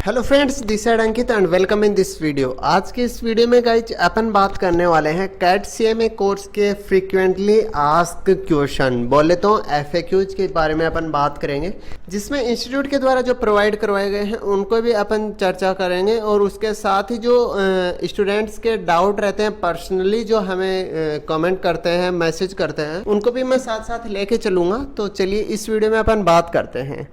Hello friends, this side Ankit and welcome in this video. आज के इस video में गाइज अपन बात करने वाले हैं कैट सीएमए कोर्स के फ्रीक्वेंटली आस्क्ड क्वेश्चन, बोले तो एफएक्यूज के बारे में अपन बात करेंगे, जिसमें इंस्टीट्यूट के द्वारा जो प्रोवाइड करवाए गए हैं उनको भी अपन चर्चा करेंगे और उसके साथ ही जो स्टूडेंट्स के डाउट रहते हैं पर्सनली जो हमें कमेंट करते हैं, मैसेज करते हैं, उनको भी मैं साथ साथ लेके चलूँगा। तो चलिए इस वीडियो में अपन बात करते हैं।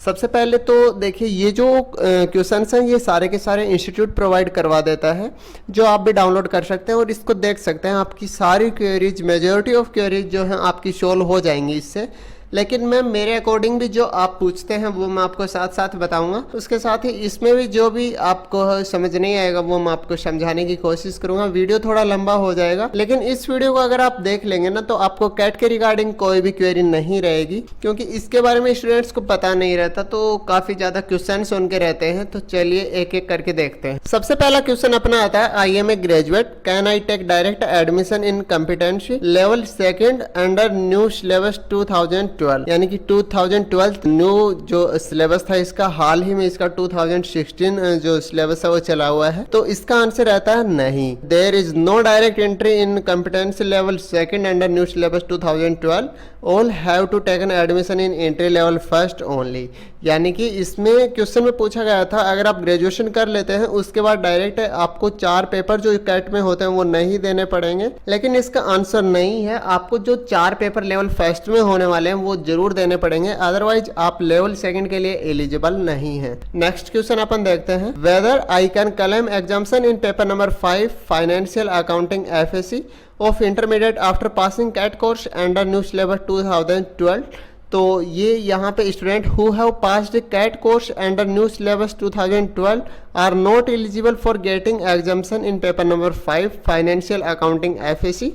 सबसे पहले तो देखिए, ये जो क्वेश्चंस हैं ये सारे के सारे इंस्टीट्यूट प्रोवाइड करवा देता है, जो आप भी डाउनलोड कर सकते हैं और इसको देख सकते हैं। आपकी सारी क्वेरीज, मेजॉरिटी ऑफ क्वेरीज जो हैं आपकी सोल्व हो जाएंगी इससे। लेकिन मैं मेरे अकॉर्डिंग भी जो आप पूछते हैं वो मैं आपको साथ साथ बताऊंगा। उसके साथ ही इसमें भी जो भी आपको समझ नहीं आएगा वो मैं आपको समझाने की कोशिश करूंगा। वीडियो थोड़ा लंबा हो जाएगा, लेकिन इस वीडियो को अगर आप देख लेंगे ना तो आपको कैट के रिगार्डिंग कोई भी क्वेरी नहीं रहेगी, क्योंकि इसके बारे में स्टूडेंट्स को पता नहीं रहता, तो काफी ज्यादा क्वेश्चन उनके रहते हैं। तो चलिए एक एक करके देखते हैं। सबसे पहला क्वेश्चन अपना आता है, I am a graduate, can I take direct admission in competency level second under new syllabus 2012, यानी कि 2012 न्यू जो सिलेबस था इसका हाल ही में इसका 2016 जो सिलेबस है वो चला हुआ है। तो इसका आंसर रहता है नहीं। There is no direct entry in competency level second under new syllabus 2012, all have to taken admission in entry level first only. यानी कि इसमें क्वेश्चन में पूछा गया था, अगर आप ग्रेजुएशन कर लेते हैं उसके बाद डायरेक्ट आपको 4 पेपर जो कैट में होते हैं वो नहीं देने पड़ेंगे, लेकिन इसका आंसर नहीं है। आपको जो 4 पेपर लेवल फर्स्ट में होने वाले हैं वो जरूर देने पड़ेंगे, अदरवाइज आप लेवल सेकंड के लिए एलिजिबल नहीं है। नेक्स्ट क्वेश्चन अपन देखते हैं, whether I can claim exemption in paper number 5 financial accounting FAC of intermediate after passing CAT course under new syllabus 2012। तो ये यहाँ पे student who have passed CAT course under new syllabus 2012 are not eligible for getting exemption in paper number 5 financial accounting FAC.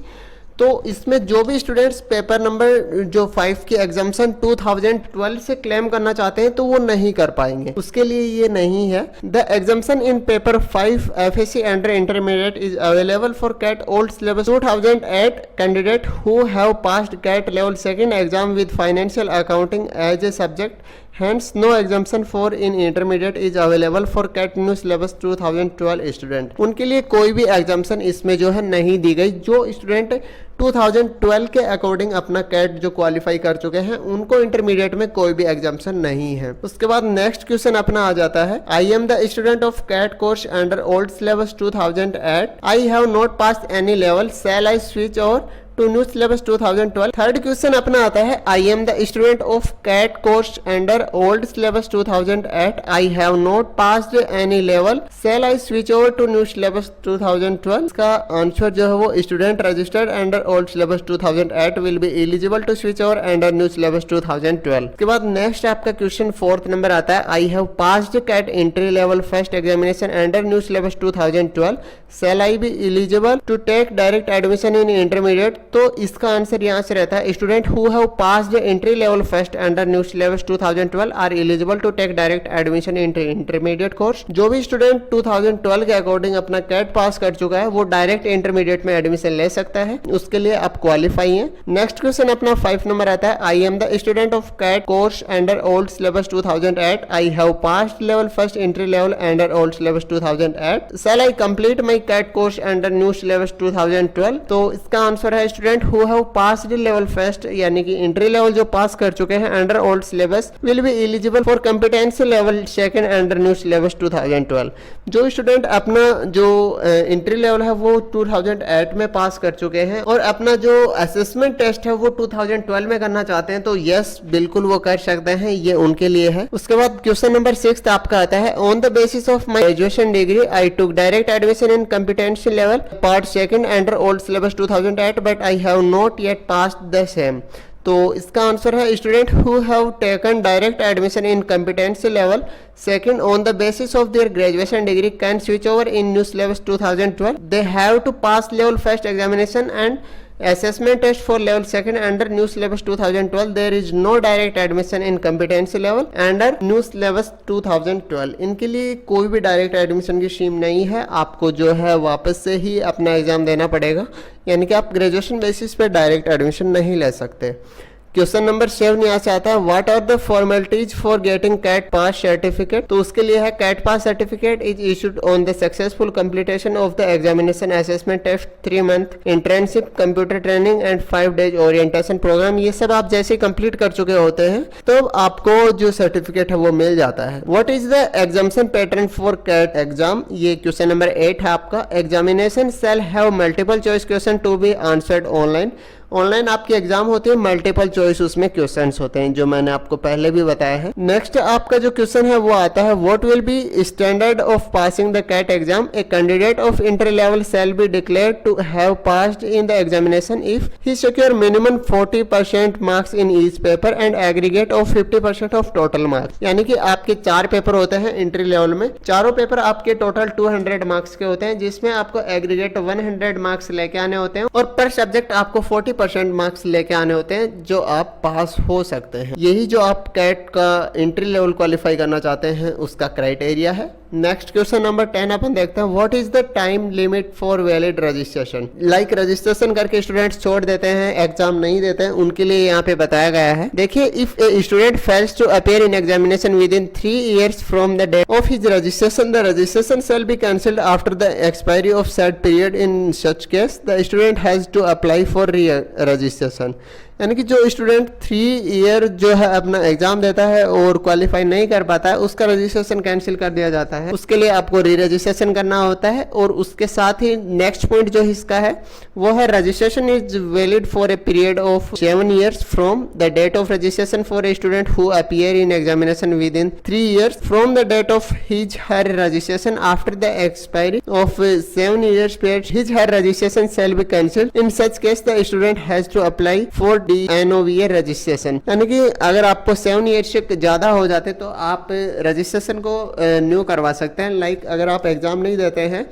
तो इसमें जो भी students paper number जो 5 की एग्जाम्शन 2012 से क्लेम करना चाहते हैं तो वो नहीं कर पाएंगे, उसके लिए ये नहीं है। The exemption in paper 5 FAC under intermediate is available for CAT old syllabus 2008 candidate who have passed CAT level second exam with financial accounting as a subject, hence no exemption for in intermediate is available for CAT new syllabus 2012 student. उनके लिए कोई भी exemption इसमें जो है नहीं दी गई। जो स्टूडेंट 2012 के अकॉर्डिंग अपना कैट जो क्वालिफाई कर चुके हैं उनको इंटरमीडिएट में कोई भी एग्जाम्शन नहीं है। उसके बाद नेक्स्ट क्वेश्चन अपना आ जाता है, I am the student of CAT course under old syllabus 2008, I have not pass any level, shall I switch over to new syllabus 2012। Third question अपना आता है, I am the student of CAT course under old syllabus 2008, I have not passed any level, shall I switch over to new syllabus 2012। इसका answer जो है वो student registered under old syllabus 2008 will be eligible to switch over under new syllabus 2012। उसके बाद next आपका question 4th number आता है, I have passed CAT entry level first examination under new syllabus 2012, shall I be eligible to take direct admission in intermediate. तो इसका answer यहाँ से रहता है, student who have passed entry level first under new syllabus 2012 are eligible to take direct admission in intermediate course. जो भी student 2012 के according अपना कैट पास कर चुका है वो डायरेक्ट इंटरमीडिएट में एडमिशन ले सकता है, उसके लिए आप क्वालिफाई हैं। नेक्स्ट क्वेश्चन अपना 5 नंबर आता है, I am the student of CAT course under old syllabus 2008, I have passed level first entry level under old syllabus 2008, shall I complete my CAT course under new syllabus 2012। तो इसका answer है student who have passed level first, यानी कि entry level जो pass कर चुके हैं under old syllabus will be eligible for competency level second under new syllabus 2012। जो स्टूडेंट अपना जो एंट्री लेवल है वो 2008 में पास कर चुके हैं और अपना जो असेसमेंट टेस्ट है वो 2012 में करना चाहते हैं, तो यस बिल्कुल वो कर सकते हैं, ये उनके लिए है। उसके बाद क्वेश्चन नंबर 6 आपका आता है, on the basis of my graduation degree I took direct admission in competency level part second under old syllabus 2008 but I have not yet passed the same. तो इसका आंसर है student who have taken direct admission in competency level second on the basis of their graduation degree can switch over in new syllabus 2012, they have to pass level first examination and assessment test for level second under new syllabus 2012, there is no direct admission in competency level under new syllabus 2012। इनके लिए कोई भी direct admission की scheme नहीं है, आपको जो है वापस से ही अपना एग्जाम देना पड़ेगा, यानी कि आप ग्रेजुएशन बेसिस पे डायरेक्ट एडमिशन नहीं ले सकते। क्वेश्चन नंबर 7 यहाँ से आता है what are the formalities for getting CAT pass certificate. तो उसके लिए है CAT pass certificate is issued on the successful completion of the examination assessment test 3 month internship computer training and 5 days orientation program. ये सब आप जैसे complete कर चुके होते हैं तो आपको जो सर्टिफिकेट है वो मिल जाता है। What is the examination pattern for CAT exam, ये क्वेश्चन नंबर 8 है आपका। Examination shall have multiple choice question to be answered online. Online आपकी एग्जाम होती है, मल्टीपल चॉइस उसमें क्वेश्चंस होते हैं जो मैंने आपको पहले भी बताया है। नेक्स्ट आपका जो क्वेश्चन है वो आता है what will be standard of passing the CAT exam. A candidate of inter level shall be declared to have passed in the examination if he secure minimum 40% marks in each paper and aggregate of 50% of total marks. यानी कि आपके 4 paper होते हैं entry level में, चारों paper आपके total 200 marks के होते हैं जिसमें आपको एग्रीगेट 100 मार्क्स लेके आने होते हैं और पर सब्जेक्ट आपको 40% मार्क्स लेके आने होते हैं जो आप पास हो सकते हैं। यही जो आप कैट का एंट्री लेवल क्वालिफाई करना चाहते हैं उसका क्राइटेरिया है। नेक्स्ट क्वेश्चन नंबर 10 अपन देखते हैं what is the time limit for valid registration. Like registration करके स्टूडेंट्स छोड़ देते हैं, एग्जाम नहीं देते हैं, उनके लिए यहाँ पे बताया गया है। देखिए if a student fails to appear in examination within 3 years from the date of his registration the registration shall be cancelled after the expiry of said period. In such case the student has to apply for re registration. यानी कि जो student 3 year जो है अपना exam देता है और qualify नहीं कर पाता है उसका रजिस्ट्रेशन कैंसिल कर दिया जाता है। उसके लिए आपको री रजिस्ट्रेशन करना होता है और उसके साथ ही नेक्स्ट पॉइंट जो इसका है वो है registration is valid for a period of 7 years from the date of registration for a student who appear in examination within 3 years from the date of his her registration after the expiry of 7 years period his her registration shall be cancelled. In such case the student has to apply for NOVA registration. यानी कि अगर आपको 7 years से ज्यादा हो जाते तो आप रजिस्ट्रेशन को न्यू करवा सकते हैं। लाइक अगर आप एग्जाम नहीं देते हैं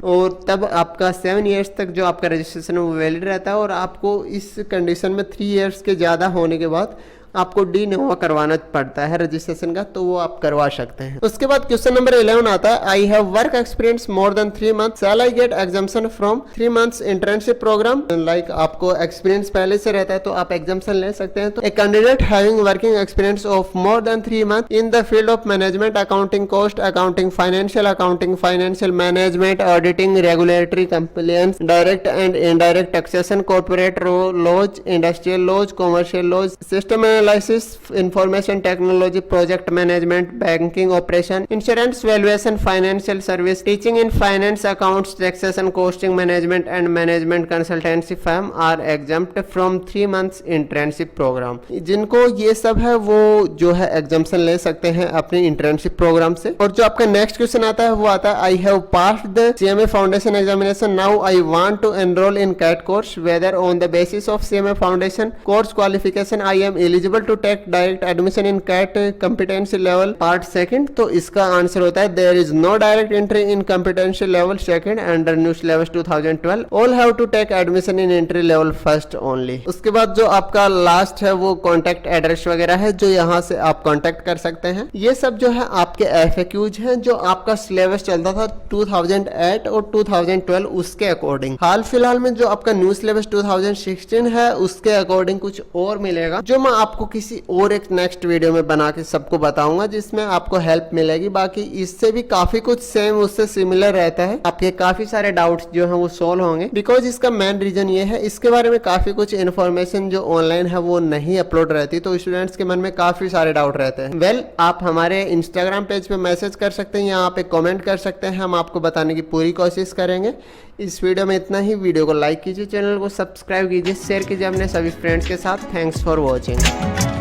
और तब आपका 7 years तक जो आपका रजिस्ट्रेशन वो वैलिड रहता है और आपको इस कंडीशन में 3 years के ज़्यादा होने के बाद आपको डी नोवा करवाना पड़ता है रजिस्ट्रेशन का, तो वो आप करवा सकते हैं। उसके बाद क्वेश्चन नंबर 11 आता है I have work experience more than 3 months shall I get exemption from 3 months internship program. Like आपको एक्सपीरियंस पहले से रहता है तो आप एग्जाम्पशन ले सकते हैं। तो a candidate having working experience of more than 3 months in the field of management accounting cost accounting financial management auditing regulatory compliance direct and indirect taxation corporate laws industrial laws commercial laws system analysis information technology project management banking operation insurance valuation financial service teaching in finance accounts taxation costing management and management consultancy firm are exempt from 3 months internship program. जिनको ये सब है वो जो है exemption ले सकते हैं अपनी इंटर्नशिप प्रोग्राम से। और जो आपका नेक्स्ट क्वेश्चन आता है वो आता है I have passed the CMA foundation examination now I want to enrol in CAT course whether on the basis of CMA foundation course qualification I am eligible to take direct admission in CAT competency level part second. तो इसका answer होता है there is no direct entry in competency level second under new syllabus 2012 all have to take admission in entry level first only. उसके बाद जो आपका last है वो कॉन्टेक्ट एड्रेस वगैरह है जो यहाँ से आप कॉन्टेक्ट कर सकते हैं। ये सब जो है आपके FAQs हैं जो आपका सिलेबस चलता था 2008 और 2012 उसके अकॉर्डिंग। हाल फिलहाल में जो आपका न्यू सिलेबस 2016 है उसके अकॉर्डिंग कुछ और मिलेगा जो मैं आपको किसी और एक नेक्स्ट वीडियो में बना के सबको बताऊंगा जिसमें आपको हेल्प मिलेगी। बाकी इससे भी काफी कुछ सेम उससे सिमिलर रहता है, आपके काफी सारे डाउट्स जो हैं वो सोल्व होंगे। बिकॉज इसका मेन रीजन ये है इसके बारे में काफी कुछ इन्फॉर्मेशन जो ऑनलाइन है वो नहीं अपलोड रहती, तो स्टूडेंट्स के मन में काफी सारे डाउट रहते हैं। वेल आप हमारे इंस्टाग्राम पेज पे मैसेज कर सकते हैं, यहाँ पे कमेंट कर सकते हैं, हम आपको बताने की पूरी कोशिश करेंगे। इस वीडियो में इतना ही। वीडियो को लाइक कीजिए, चैनल को सब्सक्राइब कीजिए, शेयर कीजिए अपने सभी फ्रेंड्स के साथ। Thanks for watching.